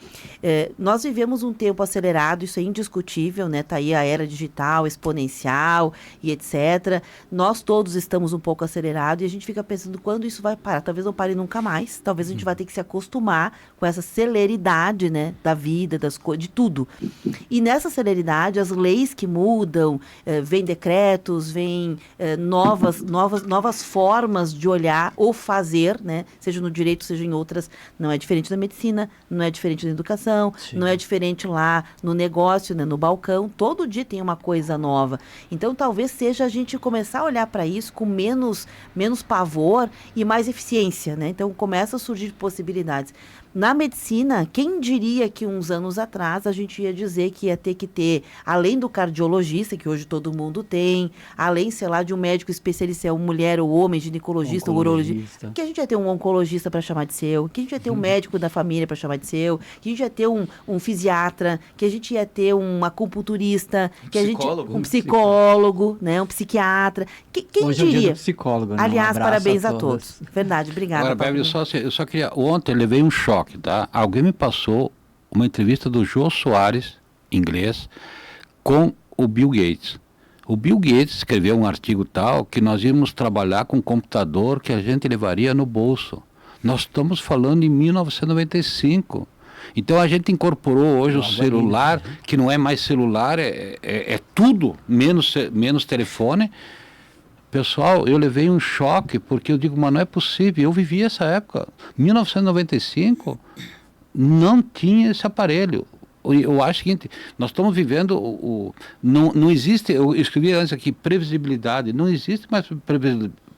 Nós vivemos um tempo acelerado, isso é indiscutível, né? Está aí a era digital, exponencial e etc. Nós todos estamos um pouco acelerados e a gente fica pensando quando isso vai parar. Talvez não pare nunca mais, talvez a gente vai ter que se acostumar com essa celeridade, né, da vida, das coisas, de tudo. E nessa celeridade, as leis que mudam, vêm decretos, vêm novas formas de olhar ou fazer, né? Seja no direito, seja em outras. Não é diferente da medicina, não é diferente da educação, não é diferente lá no negócio, né? No balcão. Todo dia tem uma coisa nova. Então, talvez seja a gente começar a olhar para isso com menos pavor e mais eficiência, né? Então, começa a surgir possibilidades. Na medicina, quem diria que uns anos atrás a gente ia dizer que ia ter que ter, além do cardiologista, que hoje todo mundo tem, além, sei lá, de um médico especialista, mulher ou homem, ginecologista, urologista, que a gente ia ter um oncologista para chamar de seu, que a gente ia ter um médico da família para chamar de seu, que a gente ia ter um fisiatra, que a gente ia ter um acupunturista, um psicólogo, né, um psiquiatra. Quem hoje diria? É o dia do psicólogo, né? Aliás, parabéns a todos. Verdade, obrigada. Agora, eu só queria... Ontem eu levei um choque. Tá? Alguém me passou uma entrevista do Jô Soares, inglês, com o Bill Gates. O Bill Gates escreveu um artigo tal que nós íamos trabalhar com um computador que a gente levaria no bolso. Nós estamos falando em 1995. Então a gente incorporou hoje o celular, que não é mais celular, é tudo, menos telefone. Pessoal, eu levei um choque, porque eu digo, mas não é possível, eu vivi essa época. 1995, não tinha esse aparelho. Eu acho que nós estamos vivendo, não existe, eu escrevi antes aqui, previsibilidade, não existe mais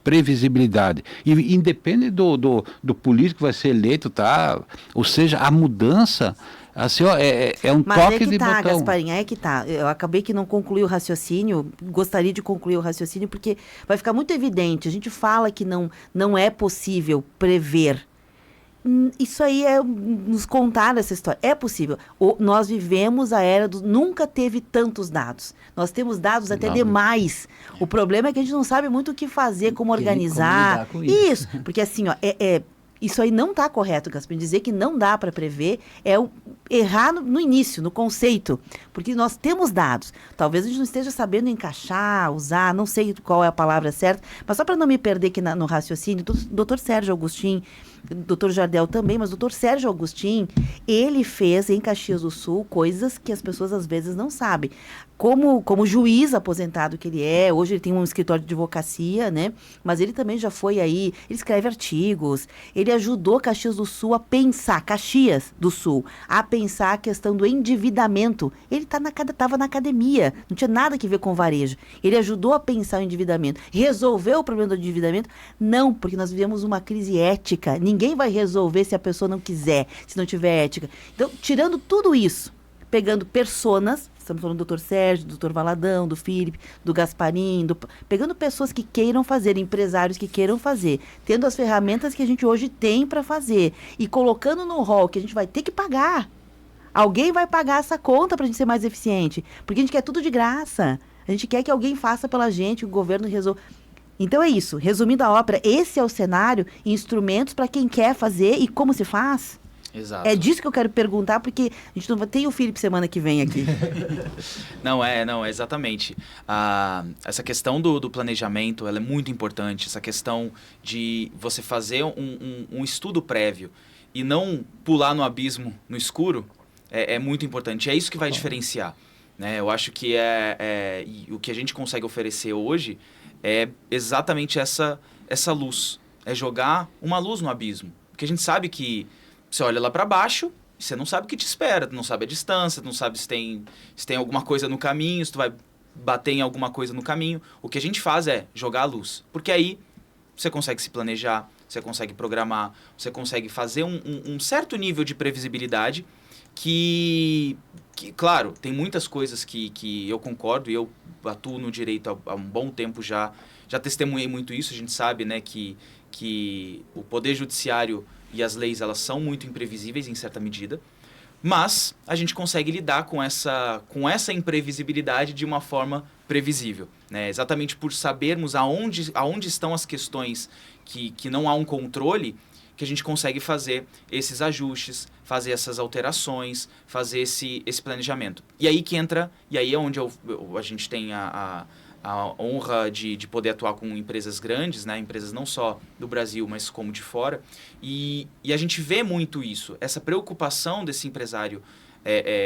previsibilidade. E independe do político que vai ser eleito, tá? Ou seja, a mudança... Assim, ó, é um toque de botão. Gasparinho, é que tá. Eu acabei que não concluí o raciocínio, gostaria de concluir o raciocínio, porque vai ficar muito evidente. A gente fala que não é possível prever. Isso aí é nos contar essa história. É possível. Nós vivemos a era nunca teve tantos dados. Nós temos dados até demais. O problema é que a gente não sabe muito o que fazer, como organizar. Como lidar com isso, porque assim, ó, isso aí não está correto, Gasparinho. Dizer que não dá para prever é errar no início, no conceito. Porque nós temos dados. Talvez a gente não esteja sabendo encaixar, usar, não sei qual é a palavra certa, mas só para não me perder aqui no raciocínio, o doutor Sérgio Augustin, doutor Jardel também, mas o doutor Sérgio Augustin, ele fez em Caxias do Sul coisas que as pessoas às vezes não sabem. Como juiz aposentado que ele é, hoje ele tem um escritório de advocacia, né? Mas ele também já foi aí, ele escreve artigos, ele ajudou Caxias do Sul a pensar, Caxias do Sul, a pensar a questão do endividamento. Ele estava na academia, não tinha nada que ver com varejo. Ele ajudou a pensar o endividamento. Resolveu o problema do endividamento? Não, porque nós vivemos uma crise ética. Ninguém vai resolver se a pessoa não quiser, se não tiver ética. Então, tirando tudo isso, pegando personas, estamos falando do doutor Sérgio, do doutor Valadão, do Felipe, do Gasparim, pegando pessoas que queiram fazer, empresários que queiram fazer, tendo as ferramentas que a gente hoje tem para fazer e colocando no rol que a gente vai ter que pagar. Alguém vai pagar essa conta para a gente ser mais eficiente, porque a gente quer tudo de graça. A gente quer que alguém faça pela gente, que o governo resolva. Então é isso, resumindo a ópera, esse é o cenário, instrumentos para quem quer fazer e como se faz. Exato. É disso que eu quero perguntar, porque a gente não vai ter o Felipe semana que vem aqui. Não, exatamente. Essa questão do planejamento, ela é muito importante. Essa questão de você fazer um estudo prévio e não pular no abismo, no escuro, é muito importante. É isso que vai diferenciar. Né? Eu acho que o que a gente consegue oferecer hoje é exatamente essa luz. É jogar uma luz no abismo. Porque a gente sabe que você olha lá para baixo e você não sabe o que te espera. Tu não sabe a distância, tu não sabe se tem alguma coisa no caminho, se tu vai bater em alguma coisa no caminho. O que a gente faz é jogar a luz. Porque aí você consegue se planejar, você consegue programar, você consegue fazer um certo nível de previsibilidade que, claro, tem muitas coisas que eu concordo e eu atuo no direito há um bom tempo já testemunhei muito isso. A gente sabe, né, que o Poder Judiciário e as leis, elas são muito imprevisíveis em certa medida, mas a gente consegue lidar com essa imprevisibilidade de uma forma previsível, né? Exatamente por sabermos aonde estão as questões que não há um controle, que a gente consegue fazer esses ajustes, fazer essas alterações, fazer esse planejamento. E aí é onde a gente tem a honra de poder atuar com empresas grandes, né? Empresas não só do Brasil, mas como de fora. E a gente vê muito isso, essa preocupação desse empresário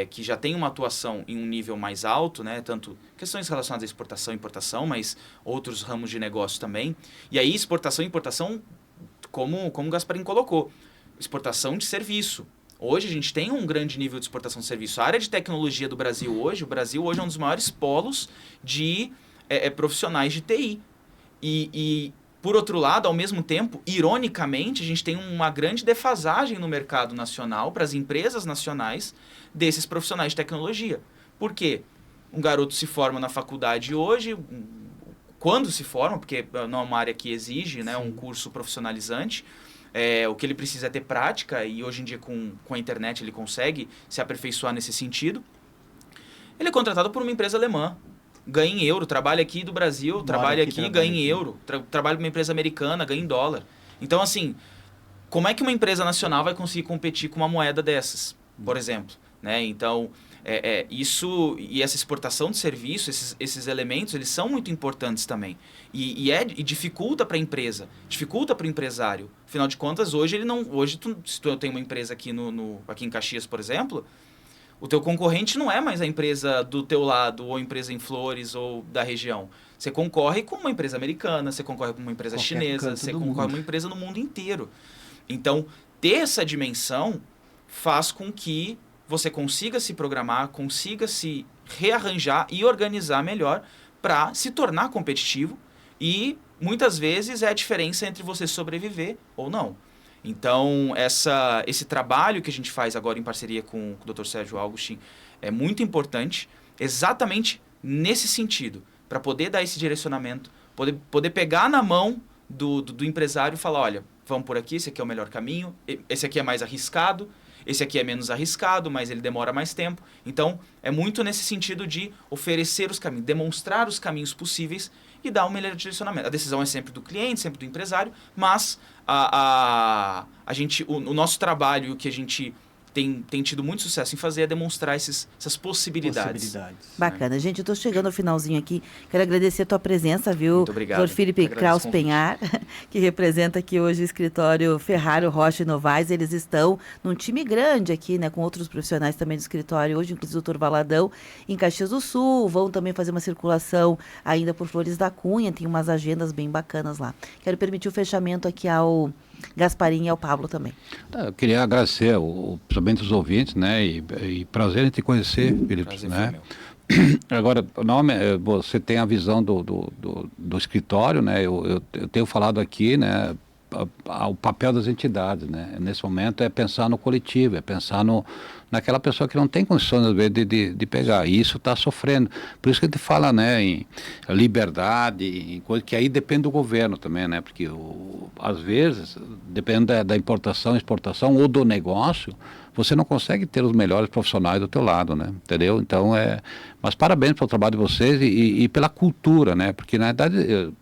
que já tem uma atuação em um nível mais alto, né? Tanto questões relacionadas à exportação e importação, mas outros ramos de negócio também. E aí exportação e importação, como o Gasparim colocou, exportação de serviço. Hoje a gente tem um grande nível de exportação de serviço. A área de tecnologia do Brasil hoje, é um dos maiores polos de profissionais de TI. E por outro lado, ao mesmo tempo, ironicamente, a gente tem uma grande defasagem no mercado nacional, para as empresas nacionais, desses profissionais de tecnologia. Por quê? Um garoto se forma na faculdade hoje, quando se forma, porque não é uma área que exige, né, um curso profissionalizante, o que ele precisa é ter prática, e hoje em dia com a internet ele consegue se aperfeiçoar nesse sentido. Ele é contratado por uma empresa alemã, ganha em euro, trabalha aqui do Brasil, trabalha aqui, ganha em euro, trabalha para uma empresa americana, ganha em dólar. Então, assim, como é que uma empresa nacional vai conseguir competir com uma moeda dessas, por exemplo? Né? Então, isso e essa exportação de serviço, esses elementos, eles são muito importantes também. E dificulta para a empresa, dificulta para o empresário. Afinal de contas, hoje se tu tem uma empresa aqui, aqui em Caxias, por exemplo, o teu concorrente não é mais a empresa do teu lado, ou empresa em Flores, ou da região. Você concorre com uma empresa americana, você concorre com uma empresa chinesa, você concorre com uma empresa no mundo inteiro. Então, ter essa dimensão faz com que você consiga se programar, consiga se rearranjar e organizar melhor para se tornar competitivo, e muitas vezes é a diferença entre você sobreviver ou não. Então, esse trabalho que a gente faz agora em parceria com o Dr. Sérgio Augustin é muito importante, exatamente nesse sentido, para poder dar esse direcionamento, poder pegar na mão do empresário e falar, olha, vamos por aqui, esse aqui é o melhor caminho, esse aqui é mais arriscado, esse aqui é menos arriscado, mas ele demora mais tempo. Então, é muito nesse sentido de oferecer os caminhos, demonstrar os caminhos possíveis e dar um melhor direcionamento. A decisão é sempre do cliente, sempre do empresário, mas o nosso trabalho, o que a gente tem tido muito sucesso em fazer, é demonstrar essas possibilidades. Bacana. Gente, eu estou chegando ao finalzinho aqui. Quero agradecer a tua presença, viu? Muito obrigado. Dr. Felipe Kraus Penhar, que representa aqui hoje o escritório Ferraro Rocha e Novaes. Eles estão num time grande aqui, né, com outros profissionais também do escritório hoje, inclusive o Dr. Valadão, em Caxias do Sul. Vão também fazer uma circulação ainda por Flores da Cunha. Tem umas agendas bem bacanas lá. Quero permitir o fechamento aqui ao Gasparim e ao Pablo também. Eu queria agradecer principalmente os ouvintes, né, e prazer em te conhecer, Felipe, né? Agora, você tem a visão do escritório, né? Eu tenho falado aqui, né, o papel das entidades, né? Nesse momento é pensar no coletivo, é pensar naquela pessoa que não tem condições, às vezes, de pegar. E isso está sofrendo. Por isso que a gente fala, né, em liberdade, em coisa que aí depende do governo também, né? Porque, às vezes, depende da importação, exportação ou do negócio, você não consegue ter os melhores profissionais do teu lado, né? Entendeu? Então, mas parabéns pelo trabalho de vocês e pela cultura, né? Porque, na verdade,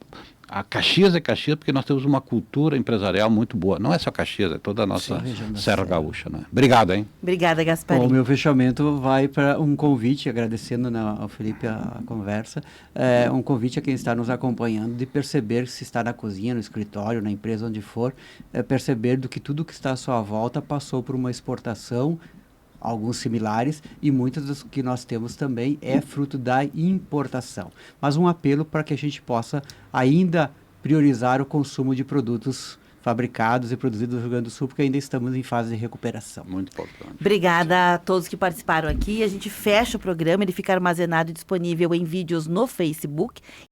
a Caxias é Caxias porque nós temos uma cultura empresarial muito boa. Não é só Caxias, é toda a nossa Serra Gaúcha, né? Obrigado, hein? Obrigada, Gasparim. O meu fechamento vai para um convite, agradecendo ao Felipe a conversa, um convite a quem está nos acompanhando de perceber, se está na cozinha, no escritório, na empresa, onde for, perceber do que tudo que está à sua volta passou por uma exportação, alguns similares, e muitas das que nós temos também é fruto da importação. Mas um apelo para que a gente possa ainda priorizar o consumo de produtos fabricados e produzidos no Rio Grande do Sul, porque ainda estamos em fase de recuperação. Muito importante. Obrigada a todos que participaram aqui. A gente fecha o programa, ele fica armazenado e disponível em vídeos no Facebook